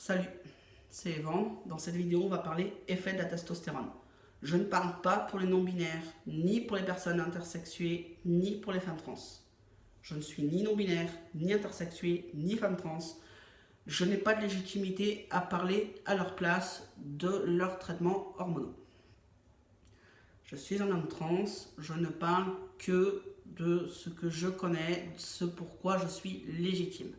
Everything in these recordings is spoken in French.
Salut, c'est Evan. Dans cette vidéo, on va parler effet de la testostérone. Je ne parle pas pour les non-binaires, ni pour les personnes intersexuées, ni pour les femmes trans. Je ne suis ni non-binaire, ni intersexuée, ni femme trans. Je n'ai pas de légitimité à parler à leur place de leurs traitements hormonaux. Je suis un homme trans, je ne parle que de ce que je connais, de ce pourquoi je suis légitime.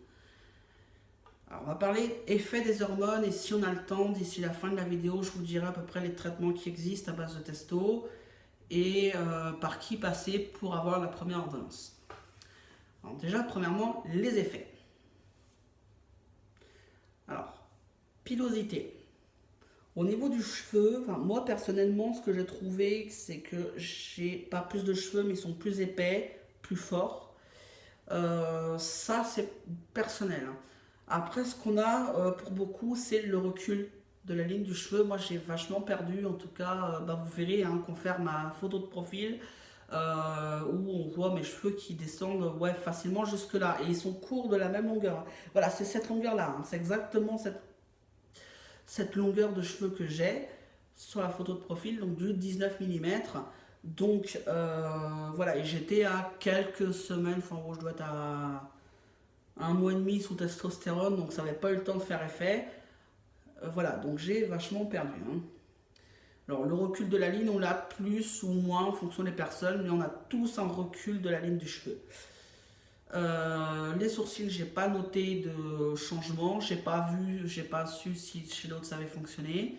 Alors, on va parler effet des hormones et si on a le temps, d'ici la fin de la vidéo, je vous dirai à peu près les traitements qui existent à base de testo et par qui passer pour avoir la première ordonnance. Alors déjà, premièrement, les effets. Alors, pilosité. Au niveau du cheveu, moi personnellement, ce que j'ai trouvé, c'est que j'ai pas plus de cheveux, mais ils sont plus épais, plus forts. Ça, c'est personnel, hein. Après, ce qu'on a pour beaucoup, c'est le recul de la ligne du cheveu. Moi, j'ai vachement perdu. En tout cas, vous verrez, hein, qu'on fait ma photo de profil où on voit mes cheveux qui descendent facilement jusque là. Et ils sont courts de la même longueur. Voilà, c'est cette longueur-là, hein. C'est exactement cette longueur de cheveux que j'ai sur la photo de profil, donc du 19 mm. Donc voilà, et j'étais à quelques semaines, enfin je dois être à un mois et demi sous testostérone, donc ça n'avait pas eu le temps de faire effet. Voilà, donc j'ai vachement perdu, hein. Alors le recul de la ligne, on l'a plus ou moins en fonction des personnes, mais on a tous un recul de la ligne du cheveu. Les sourcils, j'ai pas noté de changement, j'ai pas su si chez l'autre ça avait fonctionné.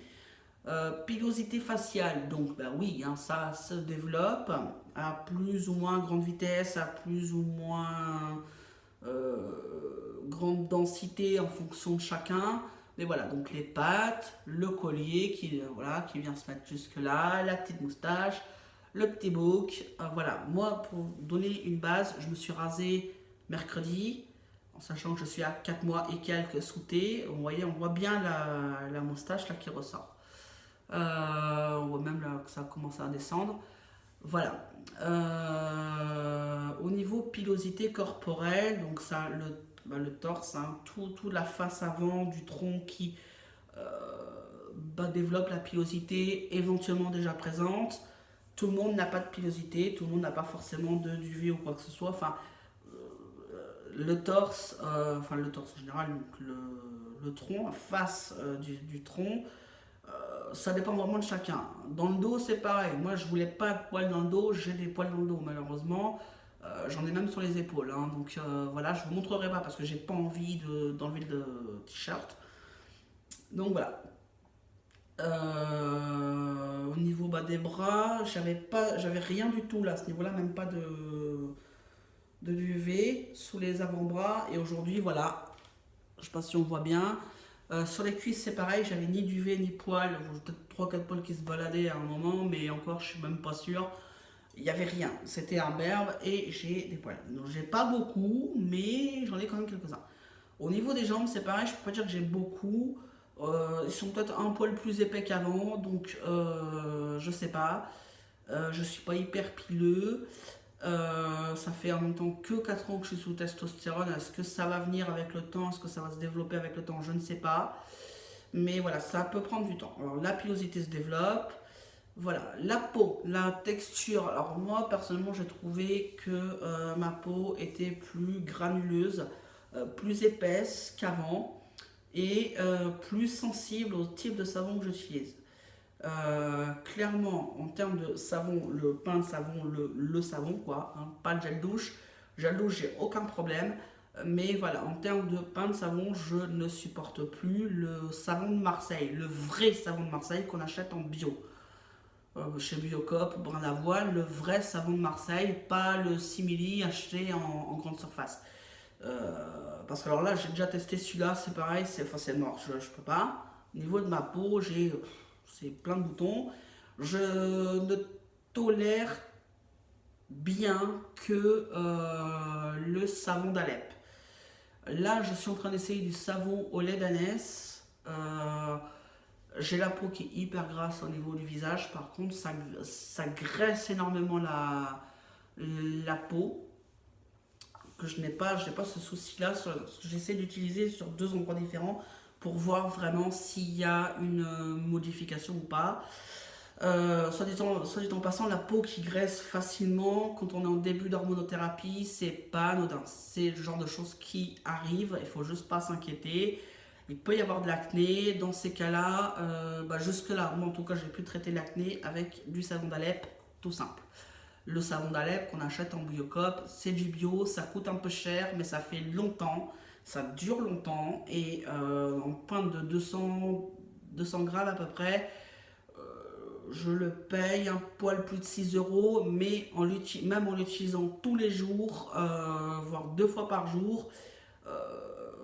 Pilosité faciale, donc oui, hein, ça se développe à plus ou moins grande vitesse, à plus ou moins grande densité en fonction de chacun. Mais voilà, donc les pattes, le collier qui vient se mettre jusque là, la petite moustache, le petit bouc. Voilà, moi pour donner une base, je me suis rasé mercredi, en sachant que je suis à 4 mois et quelques sous T. Vous voyez, on voit bien la moustache là qui ressort. On voit même là que ça commence à descendre. Voilà. Au niveau pilosité corporelle, donc ça, le torse, hein, tout la face avant du tronc qui développe la pilosité éventuellement déjà présente. Tout le monde n'a pas de pilosité, tout le monde n'a pas forcément de duvet ou quoi que ce soit. Enfin, le torse en général, donc le tronc, la face du tronc, ça dépend vraiment de chacun. Dans le dos, c'est pareil. Moi, je voulais pas de poils dans le dos, j'ai des poils dans le dos, malheureusement. J'en ai même sur les épaules, hein. Donc voilà, je vous montrerai pas parce que j'ai pas envie d'enlever le t-shirt. Donc voilà. Au niveau des bras, j'avais rien du tout là, à ce niveau-là, même pas de duvet sous les avant-bras. Et aujourd'hui, voilà, je sais pas si on voit bien. Sur les cuisses, c'est pareil, j'avais ni duvet ni poils. Peut-être 3-4 poils qui se baladaient à un moment, mais encore, je suis même pas sûr. Il n'y avait rien, c'était un berbe et j'ai des poils. Donc, j'ai pas beaucoup, mais j'en ai quand même quelques-uns. Au niveau des jambes, c'est pareil, je peux pas dire que j'ai beaucoup. Ils sont peut-être un poil plus épais qu'avant, donc je sais pas. Je suis pas hyper pileux. Ça fait en même temps que 4 ans que je suis sous testostérone. Est-ce que ça va venir avec le temps? Est-ce que ça va se développer avec le temps? Je ne sais pas. Mais voilà, ça peut prendre du temps. Alors la pilosité se développe. Voilà, la peau, la texture. Alors moi, personnellement, j'ai trouvé que ma peau était plus granuleuse, plus épaisse qu'avant et plus sensible au type de savon que j'utilise. Clairement, en termes de savon, le pain de savon, le savon, quoi, hein, pas le gel douche. Gel douche, j'ai aucun problème. Mais voilà, en termes de pain de savon, je ne supporte plus le savon de Marseille, le vrai savon de Marseille qu'on achète en bio. Chez Biocop, Brin d'Avoine, le vrai savon de Marseille, pas le simili acheté en grande surface. Parce que alors là, j'ai déjà testé celui-là, c'est pareil, c'est mort, je peux pas. Au niveau de ma peau, c'est plein de boutons. Je ne tolère bien que le savon d'Alep. Là, je suis en train d'essayer du savon au lait d'ânesse. J'ai la peau qui est hyper grasse au niveau du visage. Par contre, ça graisse énormément la peau. Que je n'ai pas ce souci-là. J'essaie d'utiliser sur 2 endroits différents pour voir vraiment s'il y a une modification ou pas. Soit dit en passant, la peau qui graisse facilement quand on est en début d'hormonothérapie, c'est pas anodin. C'est le genre de choses qui arrivent, il faut juste pas s'inquiéter. Il peut y avoir de l'acné, dans ces cas-là, jusque-là, moi en tout cas, j'ai pu traiter l'acné avec du savon d'Alep, tout simple. Le savon d'Alep qu'on achète en Biocop, c'est du bio, ça coûte un peu cher, mais ça fait longtemps, ça dure longtemps, et en pointe de 200 grammes à peu près, je le paye un poil plus de 6 euros, mais même en l'utilisant tous les jours, voire 2 fois par jour,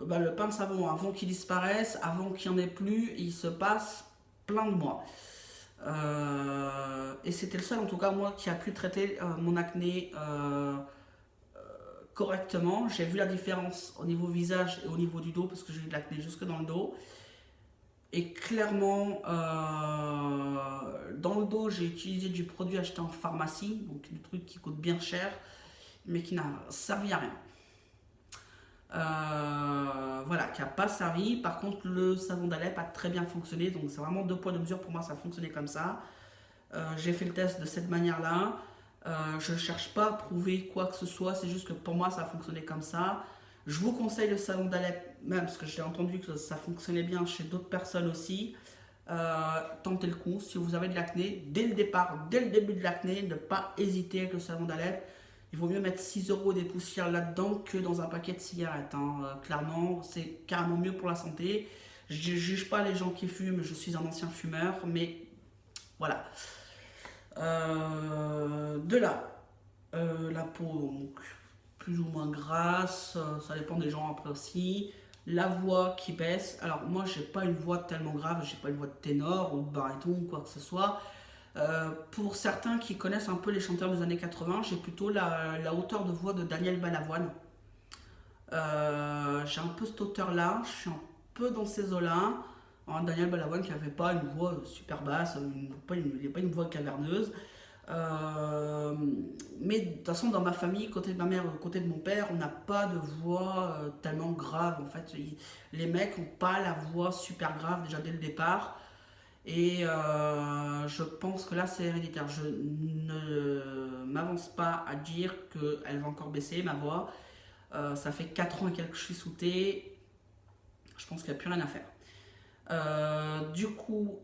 le pain de savon, avant qu'il disparaisse, avant qu'il n'y en ait plus, il se passe plein de mois. Et c'était le seul, en tout cas, moi, qui a pu traiter mon acné correctement. J'ai vu la différence au niveau visage et au niveau du dos, parce que j'ai eu de l'acné jusque dans le dos. Et clairement, dans le dos, j'ai utilisé du produit acheté en pharmacie, donc du truc qui coûte bien cher, mais qui n'a servi à rien. Voilà, qui n'a pas servi. Par contre, le savon d'Alep a très bien fonctionné, donc c'est vraiment 2 poids 2 mesures. Pour moi, ça a fonctionné comme ça. J'ai fait le test de cette manière-là. Je ne cherche pas à prouver quoi que ce soit, c'est juste que pour moi, ça a fonctionné comme ça. Je vous conseille le savon d'Alep, même parce que j'ai entendu que ça fonctionnait bien chez d'autres personnes aussi. Tentez le coup. Si vous avez de l'acné, dès le départ, dès le début de l'acné, ne pas hésiter avec le savon d'Alep. Il vaut mieux mettre 6 euros des poussières là-dedans que dans un paquet de cigarettes. Clairement, c'est carrément mieux pour la santé. Je ne juge pas les gens qui fument, je suis un ancien fumeur, mais voilà. De là, la peau, donc, plus ou moins grasse, ça dépend des gens après aussi. La voix qui baisse. Alors moi, j'ai pas une voix tellement grave, j'ai pas une voix de ténor ou de baryton ou quoi que ce soit. Pour certains qui connaissent un peu les chanteurs des années 80, j'ai plutôt la hauteur de voix de Daniel Balavoine. J'ai un peu cette hauteur-là, je suis un peu dans ces eaux-là. Daniel Balavoine qui n'avait pas une voix super basse, il n'a pas une voix caverneuse. Mais de toute façon, dans ma famille, côté de ma mère, côté de mon père, on n'a pas de voix tellement grave. En fait, les mecs n'ont pas la voix super grave déjà dès le départ. Et je pense que là, c'est héréditaire. Je ne m'avance pas à dire qu'elle va encore baisser, ma voix. Ça fait 4 ans et quelques que je suis sous thé. Je pense qu'il n'y a plus rien à faire. Du coup,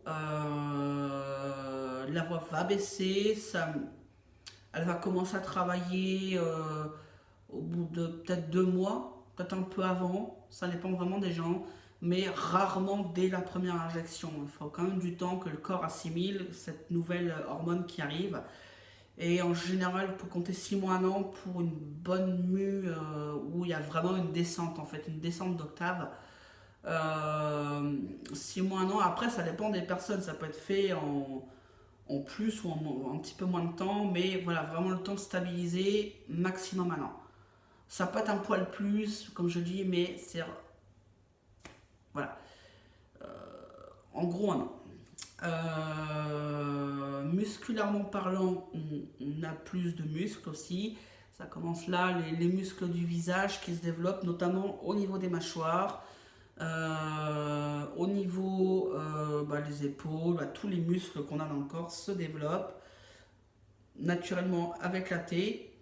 la voix va baisser. Elle va commencer à travailler au bout de peut-être 2 mois, peut-être un peu avant. Ça dépend vraiment des gens, mais rarement dès la première injection. Il faut quand même du temps que le corps assimile cette nouvelle hormone qui arrive. Et en général, il faut compter 6 mois, 1 an pour une bonne mue où il y a vraiment une descente, en fait, une descente d'octave. 6 mois, 1 an, après, ça dépend des personnes. Ça peut être fait en plus ou en un petit peu moins de temps, mais voilà, vraiment le temps de stabiliser, maximum 1 an. Ça peut être un poil plus, comme je dis, mais c'est. Voilà. En gros, 1 an. Musculairement parlant, on a plus de muscles aussi. Ça commence là, les muscles du visage qui se développent, notamment au niveau des mâchoires, au niveau des épaules, tous les muscles qu'on a dans le corps se développent naturellement avec la thé.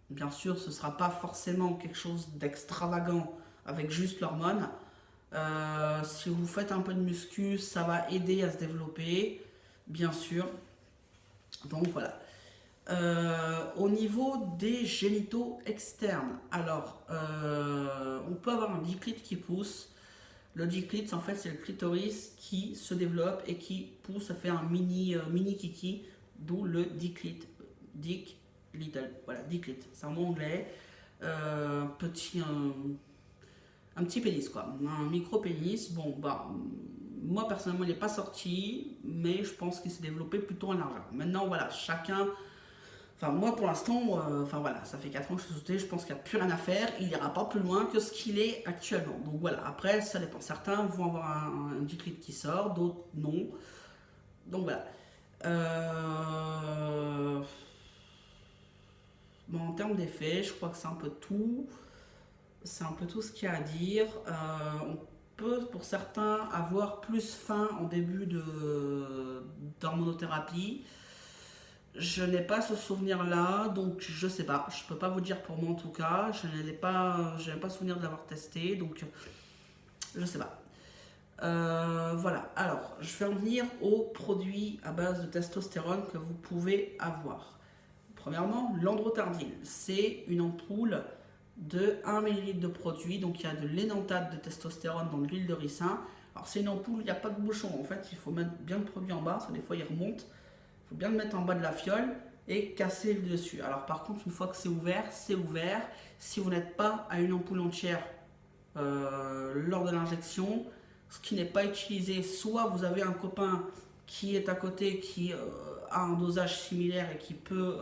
Bien sûr, ce ne sera pas forcément quelque chose d'extravagant avec juste l'hormone. Si vous faites un peu de muscu, ça va aider à se développer, bien sûr. Donc voilà. Au niveau des génitaux externes, alors on peut avoir un diclite qui pousse. Le diclite, en fait, c'est le clitoris qui se développe et qui pousse à faire un mini kiki, d'où le diclite. Dick, little, voilà, diclite, c'est un mot anglais. Un petit pénis, quoi, un micro pénis. Bon, moi personnellement, il n'est pas sorti, mais je pense qu'il s'est développé plutôt en largeur. Maintenant, voilà, chacun. Enfin, moi pour l'instant, voilà, ça fait 4 ans que je suis sauté, je pense qu'il n'y a plus rien à faire, il n'ira pas plus loin que ce qu'il est actuellement. Donc voilà, après, ça dépend. Certains vont avoir un diclite qui sort, d'autres non. Donc voilà. En termes d'effets, je crois que c'est un peu tout. C'est un peu tout ce qu'il y a à dire. peut pour certains avoir plus faim en début d'hormonothérapie. Je n'ai pas ce souvenir-là, donc je sais pas. Je peux pas vous dire pour moi en tout cas. Je n'ai pas souvenir de l'avoir testé, donc je sais pas. Voilà. Alors, je vais en venir aux produits à base de testostérone que vous pouvez avoir. Premièrement, l'androtardil. C'est une ampoule de 1 ml de produit. Donc, il y a de l'énanthate de testostérone dans l'huile de ricin. Alors, c'est une ampoule, il n'y a pas de bouchon. En fait, il faut mettre bien le produit en bas, parce que des fois, il remonte. Il faut bien le mettre en bas de la fiole et casser le dessus. Alors, par contre, une fois que c'est ouvert, c'est ouvert. Si vous n'êtes pas à une ampoule entière lors de l'injection, ce qui n'est pas utilisé, soit vous avez un copain qui est à côté, qui a un dosage similaire et qui peut,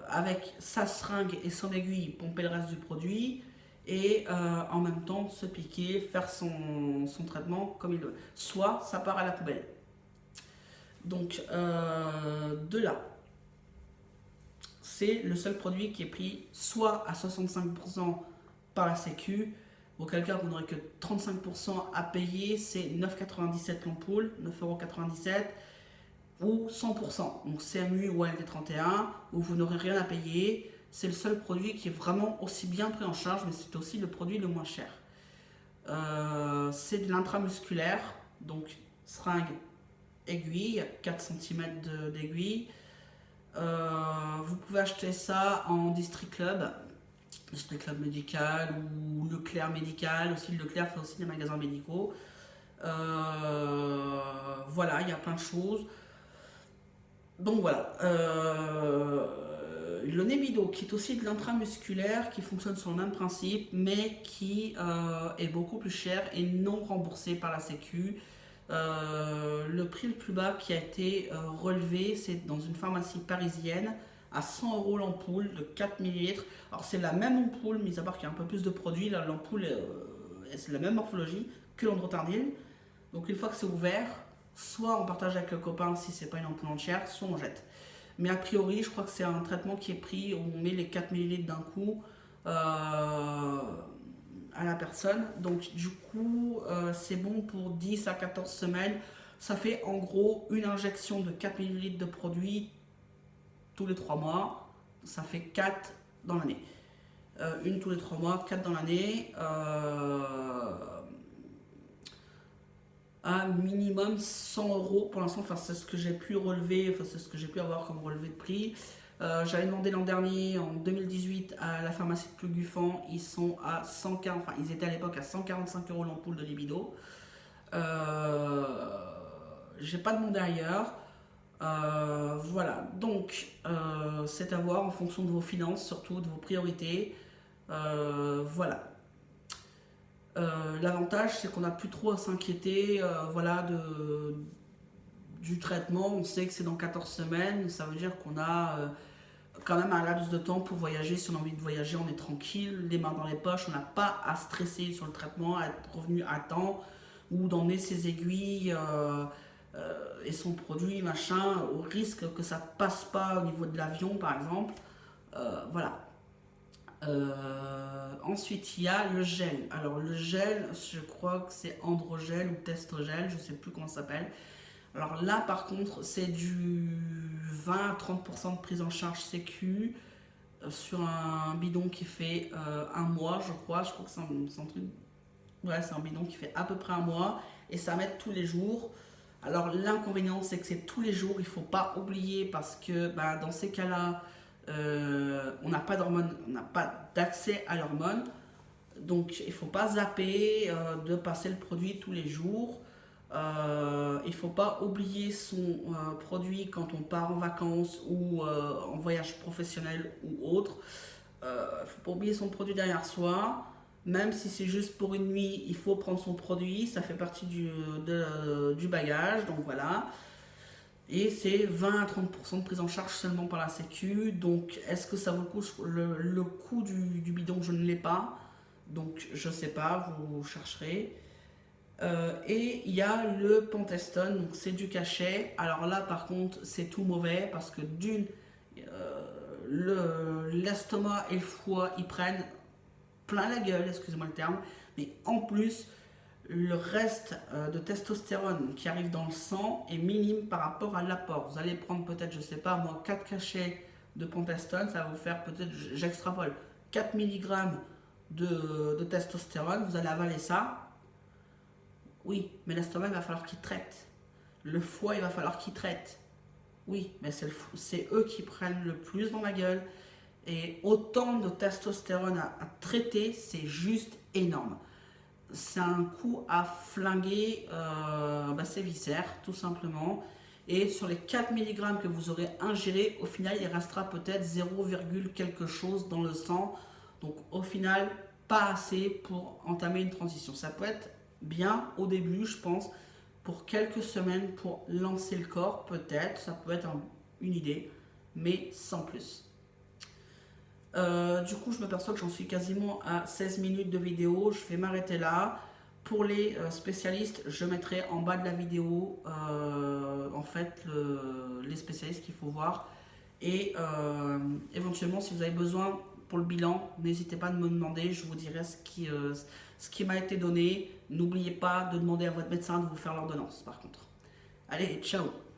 avec sa seringue et son aiguille, pomper le reste du produit et en même temps se piquer, faire son traitement comme il veut. Soit ça part à la poubelle. Donc de là, c'est le seul produit qui est pris soit à 65% par la Sécu, auquel cas vous n'aurez que 35% à payer, c'est 9,97 l'ampoule, 9,97 € ou 100%, donc CMU ou LD31, où vous n'aurez rien à payer. C'est le seul produit qui est vraiment aussi bien pris en charge, mais c'est aussi le produit le moins cher. C'est de l'intramusculaire, donc seringue, aiguille, 4 cm d'aiguille. Vous pouvez acheter ça en District Club médical ou Leclerc médical. Aussi, Leclerc fait aussi des magasins médicaux. Voilà, il y a plein de choses. Donc voilà. Le Nebido, qui est aussi de l'intramusculaire, qui fonctionne sur le même principe, mais qui est beaucoup plus cher et non remboursé par la Sécu. Le prix le plus bas qui a été relevé, c'est dans une pharmacie parisienne à 100 € l'ampoule de 4 ml. Alors c'est la même ampoule, mis à part qu'il y a un peu plus de produits. Là, l'ampoule, c'est la même morphologie que l'androtardil. Donc une fois que c'est ouvert, soit on partage avec le copain si c'est pas une ampoule entière, soit on jette. Mais a priori, je crois que c'est un traitement qui est pris où on met les 4 ml d'un coup à la personne. Donc du coup, c'est bon pour 10 à 14 semaines. Ça fait en gros une injection de 4 ml de produit tous les 3 mois. Ça fait 4 dans l'année. Une tous les 3 mois, 4 dans l'année. À minimum 100 € pour l'instant. Enfin, c'est ce que j'ai pu relever, enfin, c'est ce que j'ai pu avoir comme relevé de prix. J'avais demandé l'an dernier, en 2018, à la pharmacie de Plougufan. Ils sont à 140, enfin, ils étaient à l'époque à 145 € l'ampoule de Libido. J'ai pas demandé ailleurs. Voilà, donc c'est à voir en fonction de vos finances, surtout de vos priorités. Voilà. L'avantage, c'est qu'on n'a plus trop à s'inquiéter voilà, du traitement. On sait que c'est dans 14 semaines, ça veut dire qu'on a quand même un laps de temps pour voyager. Si on a envie de voyager, on est tranquille, les mains dans les poches, on n'a pas à stresser sur le traitement, à être revenu à temps ou d'emmener ses aiguilles et son produit, machin, au risque que ça passe pas au niveau de l'avion, par exemple. Voilà. Ensuite, il y a le gel. Alors, le gel, je crois que c'est androgel ou testrogel, je sais plus comment ça s'appelle. Alors là, par contre, c'est du 20 à 30% de prise en charge sécu sur un bidon qui fait un mois, je crois. Je crois que c'est un truc. Ouais, c'est un bidon qui fait à peu près un mois et ça met tous les jours. Alors, l'inconvénient, c'est que c'est tous les jours. Il faut pas oublier parce que bah, dans ces cas-là, on n'a pas d'hormones, on n'a pas d'accès à l'hormone. Donc, il ne faut pas zapper de passer le produit tous les jours. Il ne faut pas oublier son produit quand on part en vacances ou en voyage professionnel ou autre. Il ne faut pas oublier son produit derrière soi. Même si c'est juste pour une nuit, il faut prendre son produit. Ça fait partie du bagage. Donc voilà. Et c'est 20 à 30% de prise en charge seulement par la Sécu. Donc est-ce que ça vaut le coup? Le coût du bidon, je ne l'ai pas. Donc je ne sais pas, vous chercherez. Et il y a le Pentestone, donc c'est du cachet. Alors là par contre c'est tout mauvais parce que d'une, l'estomac et le foie ils prennent plein la gueule, excusez-moi le terme, mais en plus le reste de testostérone qui arrive dans le sang est minime par rapport à l'apport. Vous allez prendre peut-être, je sais pas moi, 4 cachets de pentestone, ça va vous faire peut-être, j'extrapole, 4 mg de testostérone, vous allez avaler ça. Oui, mais l'estomac, il va falloir qu'il traite. Le foie, il va falloir qu'il traite. Oui, mais c'est eux qui prennent le plus dans la gueule. Et autant de testostérone à traiter, c'est juste énorme. C'est un coup à flinguer ses viscères, tout simplement. Et sur les 4 mg que vous aurez ingérés, au final, il restera peut-être 0, quelque chose dans le sang. Donc au final, pas assez pour entamer une transition. Ça peut être bien au début, je pense, pour quelques semaines, pour lancer le corps, peut-être. Ça peut être une idée, mais sans plus. Du coup, je m'aperçois que j'en suis quasiment à 16 minutes de vidéo. Je vais m'arrêter là. Pour les spécialistes, je mettrai en bas de la vidéo en fait les spécialistes qu'il faut voir. Et éventuellement, si vous avez besoin pour le bilan, n'hésitez pas à me demander. Je vous dirai ce qui m'a été donné. N'oubliez pas de demander à votre médecin de vous faire l'ordonnance par contre. Allez, ciao!